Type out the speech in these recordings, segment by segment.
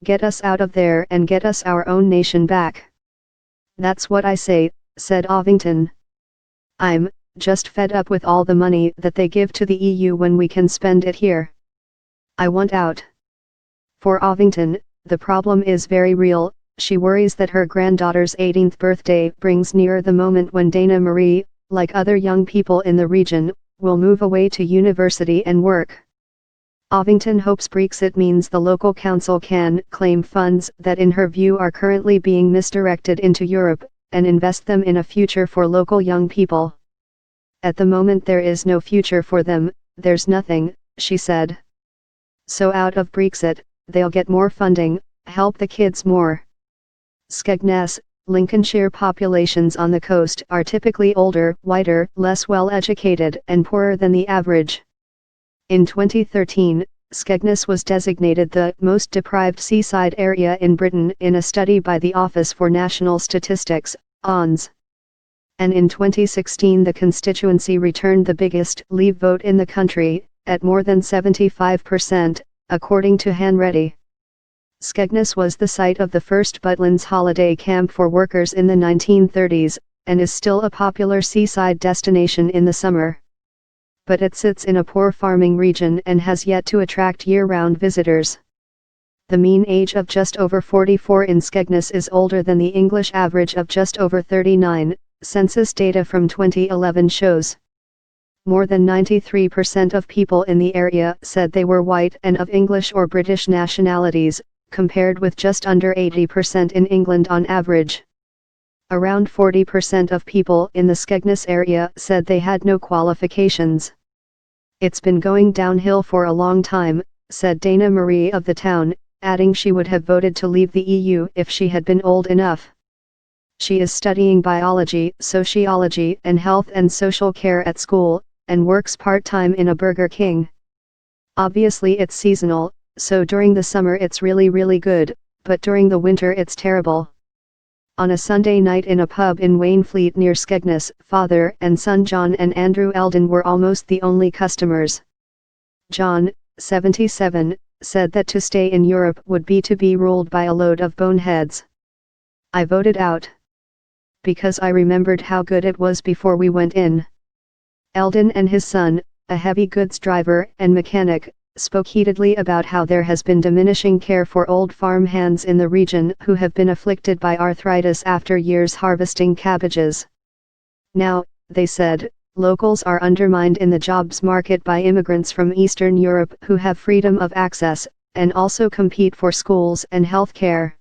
Get us out of there and get us our own nation back. That's what I say, said Ovington. I'm just fed up with all the money that they give to the EU when we can spend it here. I want out. For Ovington, the problem is very real. She worries that her granddaughter's 18th birthday brings nearer the moment when Dana Marie, like other young people in the region, will move away to university and work. Ovington hopes Brexit means the local council can claim funds that in her view are currently being misdirected into Europe, and invest them in a future for local young people. At the moment there is no future for them, there's nothing, she said. So out of Brexit, they'll get more funding, help the kids more. Skegness, Lincolnshire populations on the coast are typically older, whiter, less well-educated and poorer than the average. In 2013, Skegness was designated the most deprived seaside area in Britain in a study by the Office for National Statistics, ONS. And in 2016 the constituency returned the biggest Leave vote in the country, at more than 75%, according to Hanready. Skegness was the site of the first Butlins holiday camp for workers in the 1930s, and is still a popular seaside destination in the summer. But it sits in a poor farming region and has yet to attract year-round visitors. The mean age of just over 44 in Skegness is older than the English average of just over 39, census data from 2011 shows. More than 93% of people in the area said they were white and of English or British nationalities, compared with just under 80% in England on average. Around 40% of people in the Skegness area said they had no qualifications. It's been going downhill for a long time, said Dana Marie of the town, adding she would have voted to leave the EU if she had been old enough. She is studying biology, sociology and health and social care at school, and works part-time in a Burger King. Obviously it's seasonal, so during the summer it's really good, but during the winter it's terrible. On a Sunday night in a pub in Wainfleet near Skegness, father and son John and Andrew Eldon were almost the only customers. John, 77, said that to stay in Europe would be to be ruled by a load of boneheads. I voted out. Because I remembered how good it was before we went in. Eldon and his son, a heavy goods driver and mechanic, spoke heatedly about how there has been diminishing care for old farm hands in the region who have been afflicted by arthritis after years harvesting cabbages. Now, they said, locals are undermined in the jobs market by immigrants from Eastern Europe who have freedom of access, and also compete for schools and health care.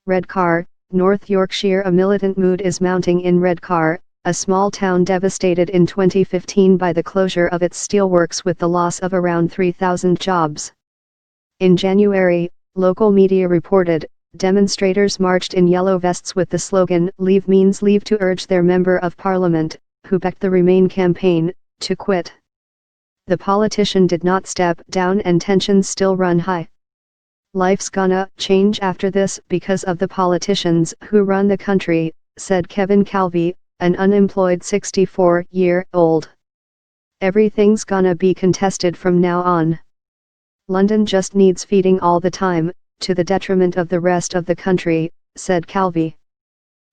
Redcar, North Yorkshire. A militant mood is mounting in Redcar, a small town devastated in 2015 by the closure of its steelworks with the loss of around 3,000 jobs. In January, local media reported, demonstrators marched in yellow vests with the slogan "Leave means leave" to urge their Member of Parliament, who backed the Remain campaign, to quit. The politician did not step down and tensions still run high. Life's gonna change after this because of the politicians who run the country, said Kevin Calvi, an unemployed 64-year-old. Everything's gonna be contested from now on. London just needs feeding all the time, to the detriment of the rest of the country, said Calvi.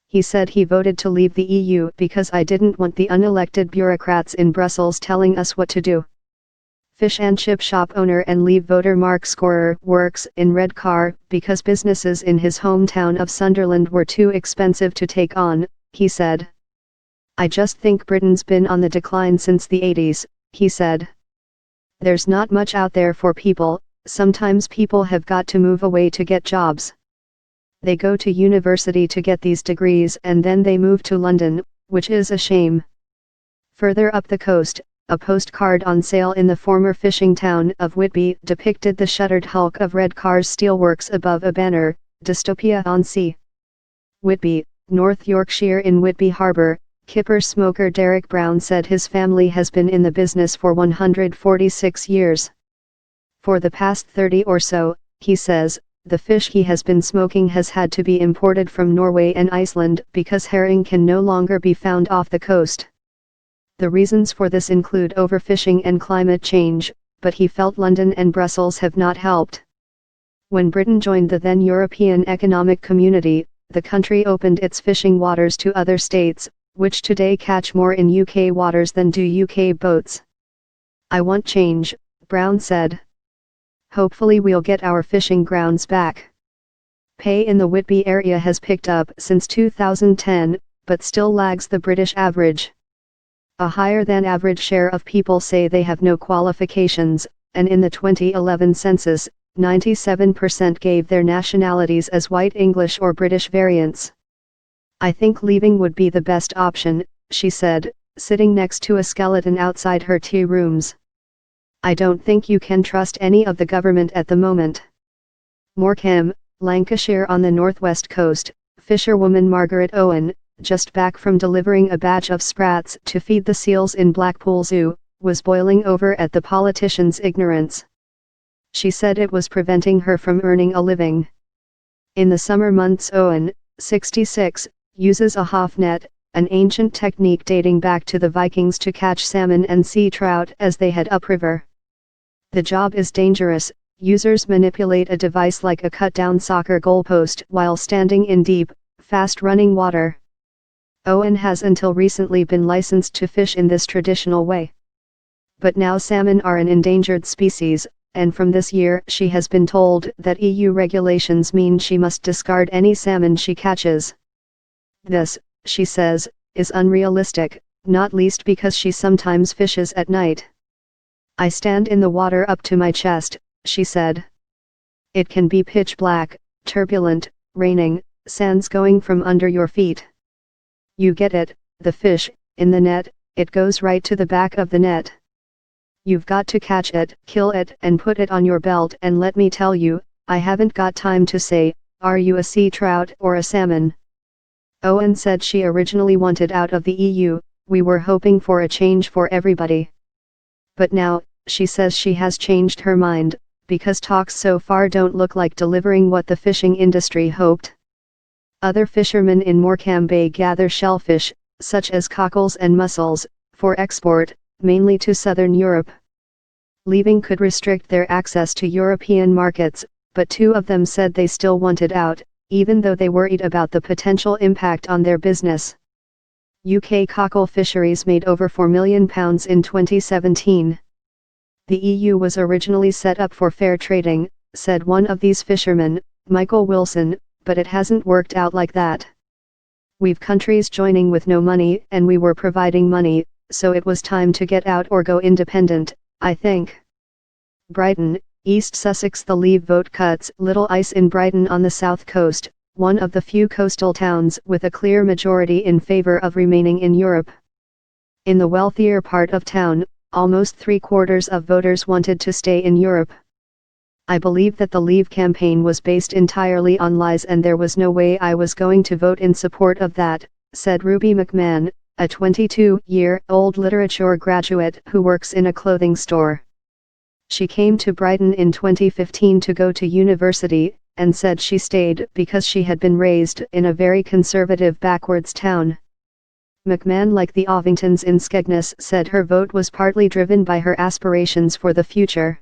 He said he voted to leave the EU because I didn't want the unelected bureaucrats in Brussels telling us what to do. Fish and chip shop owner and Leave voter Mark Scorer works in Redcar because businesses in his hometown of Sunderland were too expensive to take on, he said. I just think Britain's been on the decline since the 80s, he said. There's not much out there for people, sometimes people have got to move away to get jobs. They go to university to get these degrees and then they move to London, which is a shame. Further up the coast, a postcard on sale in the former fishing town of Whitby depicted the shuttered hulk of Redcar's steelworks above a banner, Dystopia on Sea. Whitby, North Yorkshire. In Whitby Harbour, kipper smoker Derek Brown said his family has been in the business for 146 years. For the past 30 or so, he says, the fish he has been smoking has had to be imported from Norway and Iceland because herring can no longer be found off the coast. The reasons for this include overfishing and climate change, but he felt London and Brussels have not helped. When Britain joined the then European Economic Community, the country opened its fishing waters to other states, which today catch more in UK waters than do UK boats. I want change, Brown said. Hopefully we'll get our fishing grounds back. Pay in the Whitby area has picked up since 2010, but still lags the British average. A higher than average share of people say they have no qualifications, and in the 2011 census, 97% gave their nationalities as white English or British variants. I think leaving would be the best option, she said, sitting next to a skeleton outside her tea rooms. I don't think you can trust any of the government at the moment. Morecambe, Lancashire on the northwest coast, fisherwoman Margaret Owen, just back from delivering a batch of sprats to feed the seals in Blackpool Zoo, was boiling over at the politicians' ignorance. She said it was preventing her from earning a living. In the summer months Owen, 66, uses a half net, an ancient technique dating back to the Vikings to catch salmon and sea trout as they head upriver. The job is dangerous. Users manipulate a device like a cut-down soccer goalpost while standing in deep, fast-running water. Owen has until recently been licensed to fish in this traditional way. But now salmon are an endangered species, and from this year she has been told that EU regulations mean she must discard any salmon she catches. This, she says, is unrealistic, not least because she sometimes fishes at night. I stand in the water up to my chest, she said. It can be pitch black, turbulent, raining, sands going from under your feet. You get it, the fish, in the net, it goes right to the back of the net. You've got to catch it, kill it and put it on your belt, and let me tell you, I haven't got time to say, are you a sea trout or a salmon? Owen said she originally wanted out of the EU, we were hoping for a change for everybody. But now, she says she has changed her mind, because talks so far don't look like delivering what the fishing industry hoped. Other fishermen in Morecambe Bay gather shellfish, such as cockles and mussels, for export, mainly to southern Europe. Leaving could restrict their access to European markets, but two of them said they still wanted out, even though they worried about the potential impact on their business. UK cockle fisheries made over £4 million in 2017. The EU was originally set up for fair trading, said one of these fishermen, Michael Wilson, but it hasn't worked out like that. We've countries joining with no money and we were providing money, so it was time to get out or go independent, I think. Brighton, East Sussex. The Leave vote cuts little ice in Brighton on the south coast, one of the few coastal towns with a clear majority in favour of remaining in Europe. In the wealthier part of town, almost 3/4 of voters wanted to stay in Europe. I believe that the Leave campaign was based entirely on lies and there was no way I was going to vote in support of that, said Ruby McMahon, a 22-year-old literature graduate who works in a clothing store. She came to Brighton in 2015 to go to university, and said she stayed because she had been raised in a very conservative backwards town. McMahon, like the Ovingtons in Skegness, said her vote was partly driven by her aspirations for the future.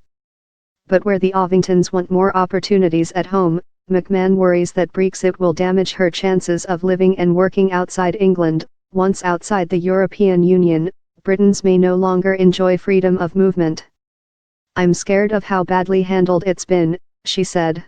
But where the Ovingtons want more opportunities at home, McMahon worries that Brexit will damage her chances of living and working outside England. Once outside the European Union, Britons may no longer enjoy freedom of movement. I'm scared of how badly handled it's been, she said.